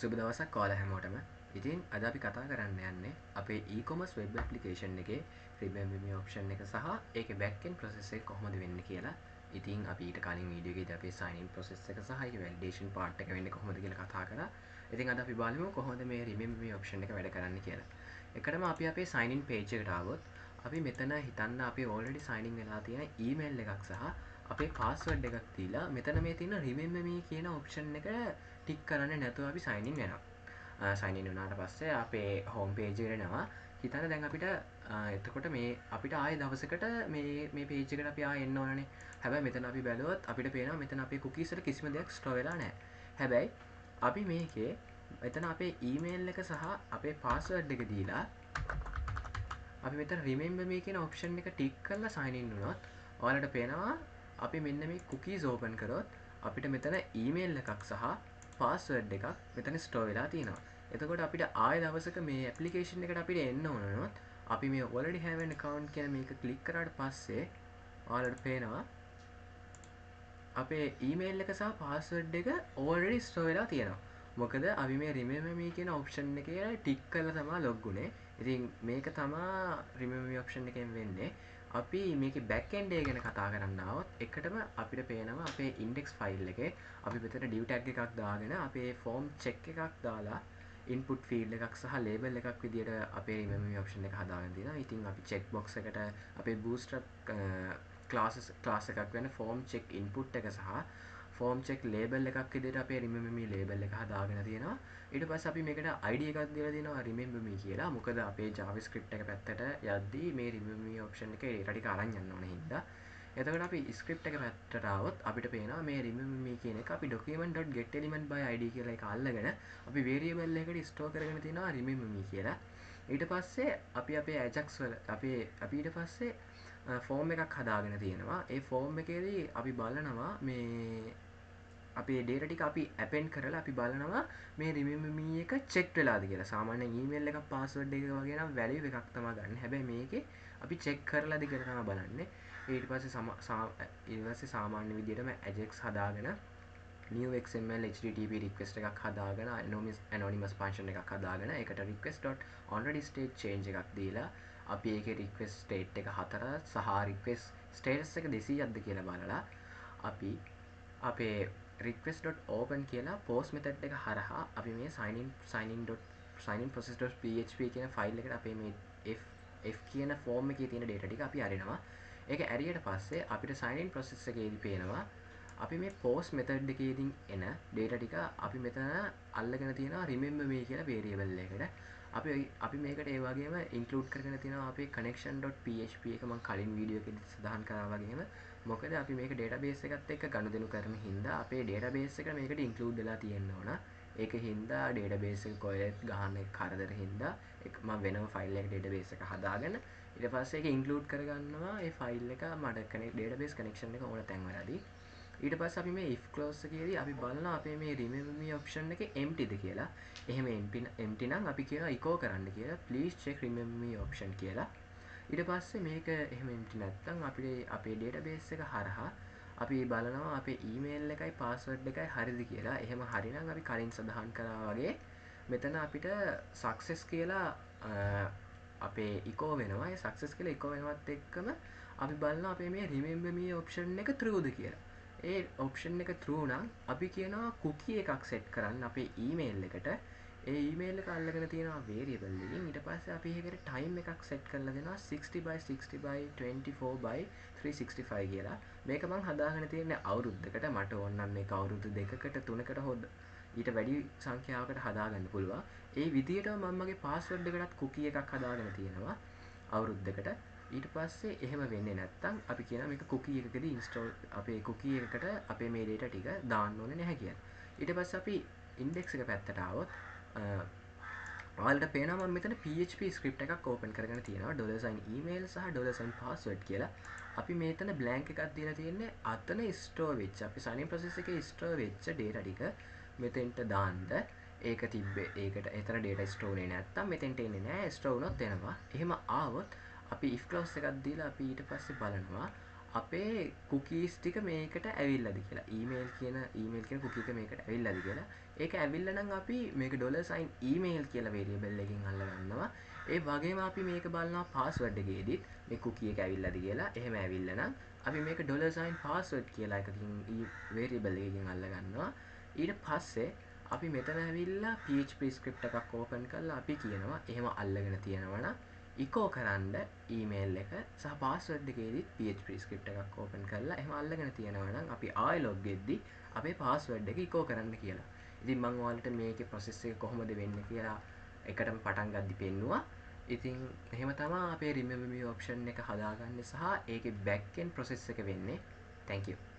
සුබ දවසක් ඔයාලා හැමෝටම. ඉතින් අද අපි කතා කරන්න යන්නේ අපේ e-commerce web application එකේ remember me option එක සහ ඒකේ back end process එක කොහොමද වෙන්නේ කියලා. ඉතින් අපි ඊට කලින් වීඩියෝ එකේදී අපේ sign in process එක සහ ඒකේ validation part එක වෙන්නේ කොහොමද කියලා කතා කරා. ඉතින් අද අපි බලමු කොහොමද මේ remember me option එක වැඩ කරන්නේ කියලා. එකටම අපි අපේ sign in page එකට ආවොත් අපි මෙතන හිතන්න අපි already sign in වෙලා තියෙන email එකක් සහ අපේ password එකක් දීලා මෙතන මේ තියෙන remember me කියන option එක ටික් කරන්නේ නැතුව අපි sign in වෙනවා. sign in වුණාට පස්සේ අපේ home page එකට එනවා. හිතන්න දැන් අපිට එතකොට මේ අපිට ආයෙ දවසකට මේ page එකට අපි ආයෙ එන්න ඕනනේ. හැබැයි මෙතන අපි බැලුවොත් අපිට පේනවා මෙතන අපේ cookies වල කිසිම දෙයක් store වෙලා නැහැ. හැබැයි අපි මේකේ මෙතන අපේ email එක සහ අපේ password එක දීලා අපි මෙතන remember me කියන option එක ටික් කරලා sign in වුණොත් ඔයාලට පේනවා අපි මෙන්න මේ cookies open කරොත් අපිට මෙතන email එකක් සහ password එකක් මෙතන store වෙලා තියෙනවා. එතකොට අපිට ආයෙ දවසක මේ application එකට අපිට එන්න ඕන වුණොත් අපි මේ already have an account කියන මේක click කරාට පස්සේ ඔයාලට පේනවා අපේ email එක සහ password එක already store වෙලා තියෙනවා. මොකද අපි මේ remember me කියන option එකේ ටික් කරලා තමයි log වුනේ. ඉතින් මේක තමයි remember me option එකෙන් වෙන්නේ. අපි මේකේ back end එක ගැන කතා කරන්න આવොත් එකටම අපිට පේනවා අපේ index file එකේ අපි මෙතන div tag එකක් දාගෙන අපේ form check එකක් දාලා input field එකක් සහ label එකක් විදියට අපේ remember me option එක හදාගෙන තියෙනවා. ඉතින් අපි check box එකට අපේ bootstrap class එකක් වෙන form check input එක සහ form check label එකක් විදියට අපේ remember me label එක හදාගෙන තියෙනවා. ඊට පස්සේ අපි මේකට ID එකක් දීලා දෙනවා remember me කියලා. මොකද අපේ javascript එක පැත්තට යද්දී මේ remember me option එකේ data ටික අරන් යන්න ඕන හින්දා. එතකොට අපි script එක පැත්තට ආවොත් අපිට පේනවා මේ remember me කියන එක අපි document.getElement by id කියලා එක අල්ලගෙන අපි variable එකකට store කරගෙන තියෙනවා remember me කියලා. ඊට පස්සේ අපි අපේ ajax වල අපි ඊට පස්සේ form එකක් හදාගෙන තියෙනවා. ඒ form එකේදී අපි බලනවා මේ අපේ data ටික අපි append කරලා අපි බලනවා මේ remember me එක check වෙලාද කියලා. සාමාන්‍යයෙන් email එකක් password එක වගේ නම් value එකක් තමයි ගන්න. හැබැයි මේකේ අපි check කරලාද කියලා තමයි බලන්නේ. ඊට පස්සේ සාමාන්‍ය විදිහටම ajax හදාගෙන new xml http request එකක් හදාගෙන anonymous function එකක් හදාගෙන ඒකට request.onReadyState change එකක් දීලා අපි ඒකේ request state එක 4 සහ request status එක 200ක්ද කියලා බලලා අපි අපේ request.open කියලා post method එක හරහා අපි මේ sign in process.php කියන ෆයිල් එකට අපේ මේ f කියන form එකේ තියෙන data ටික අපි අරිනවා. ඒක ඇරියට පස්සේ අපිට sign in process එකේදී පේනවා අපි මේ post method එකේදී එන data ටික අපි මෙතන අල්ලගෙන තියෙනවා remember me කියලා variable එකකට. අපි මේකට ඒ වගේම include කරගෙන තියෙනවා අපේ connection.php එක මම කලින් වීඩියෝ එකේදී සඳහන් කරා වගේම මොකද අපි මේක database එකත් එක්ක ගනුදෙනු කරන හින්දා අපේ database එක මේකට include වෙලා තියෙන්න ඕන. ඒක හින්දා database එක කොහෙත් ගහන්න කරදර හින්දා මම වෙනම file එකක database එක හදාගෙන ඊට පස්සේ ඒක include කරගන්නවා ඒ file එක මට database connection එක ඕන තැන් වලදී. ඊට පස්සේ අපි මේ if clause එකේදී අපි බලනවා අපේ මේ remember me option එකේ emptyද කියලා. එහෙම empty නම් අපි කියනවා echo කරන්න කියලා. please check remember me option කියලා. ඊට පස්සේ මේක එහෙම empty නැත්නම් අපේ database එක හරහා අපි බලනවා අපේ email එකයි password එකයි හරිද කියලා. එහෙම හරිනම් අපි කලින් සඳහන් කරා වගේ මෙතන අපිට success කියලා අපේ echo වෙනවා. ඒ success කියලා echo වෙනවත් එක්කම අපි බලනවා අපේ මේ remember me option එක trueද කියලා. ඒ option එක true නම් අපි කියනවා cookie එකක් set කරන්න අපේ email එකට. ඒ email එක අල්ලගෙන තියෙනවා variable එකකින්. ඊට පස්සේ අපි ඒකට time එකක් set කරලා දෙනවා 60 by 60 by 24 by 365 කියලා. මේක මම හදාගෙන තියෙන්නේ අවුරුද්දකට. මට ඕන නම් මේක අවුරුදු 2කට 3කට හොද ඊට වැඩි සංඛ්‍යාවකට හදාගන්න පුළුවන්. ඒ විදිහටම මම මගේ password එකටත් cookie එකක් හදාගෙන තියෙනවා අවුරුද්දකට. ඊට පස්සේ එහෙම වෙන්නේ නැත්නම් අපි කියනවා මේක cookie එකකදී install අපේ cookie එකකට අපේ මේ data ටික දාන්න ඕනේ නැහැ කියලා. ඊට පස්සේ අපි index එක පැත්තට ආවොත් ඔයාලට පේනවා මම මෙතන PHP script එකක් open කරගෙන තියෙනවා $email සහ $password කියලා. අපි මෙතන blank එකක් දීලා තියෙන්නේ අතන store වෙච්ච අපි sign in process එකේ store වෙච්ච data ටික මෙතෙන්ට දාන්න. ඒක තිබ්බේ ඒකට එතන data store වෙන්නේ නැත්නම් මෙතෙන්ට එන්නේ නැහැ. store වුණොත් එනවා. එහෙම ආවොත් අපි if clause එකක් දීලා අපි ඊට පස්සේ බලනවා අපේ කුකීස් ටික මේකට ඇවිල්ලාද කියලා ඊමේල් කියන කුකී එක මේකට ඇවිල්ලාද කියලා ඒක ඇවිල්ලා නම් අපි මේක $sign email කියලා වේරියබල් එකකින් අල්ලගන්නවා ඒ වගේම අපි මේක බලනවා පාස්වර්ඩ් එකේදීත් මේ කුකී එක ඇවිල්ලාද කියලා එහෙම ඇවිල්ලා නම් අපි මේක $sign password කියලා එකකින් වේරියබල් එකකින් අල්ලගන්නවා ඊට පස්සේ අපි මෙතන ඇවිල්ලා PHP script එකක් ඕපන් කරලා අපි කියනවා එහෙම අල්ලගෙන තියෙනවා නම් ඉකෝ කරන්න ඊමේල් එක සහ පාස්වර්ඩ් එකේදීත් PHP ස්ක්‍රිප්ට් එකක් ඕපන් කරලා එහෙම අල්ලගෙන තියෙනවා නම් අපි ආයෙ ලොග් වෙද්දි අපේ පාස්වර්ඩ් එක ඉකෝ කරන්න කියලා. ඉතින් මම ඔයාලට මේකේ ප්‍රොසෙස් එක කොහොමද වෙන්නේ කියලා එකටම පටන් ගද්දි පෙන්නුවා. ඉතින් එහෙම තමයි අපේ remember me option එක හදාගන්නේ සහ ඒකේ back end process එක වෙන්නේ. Thank you.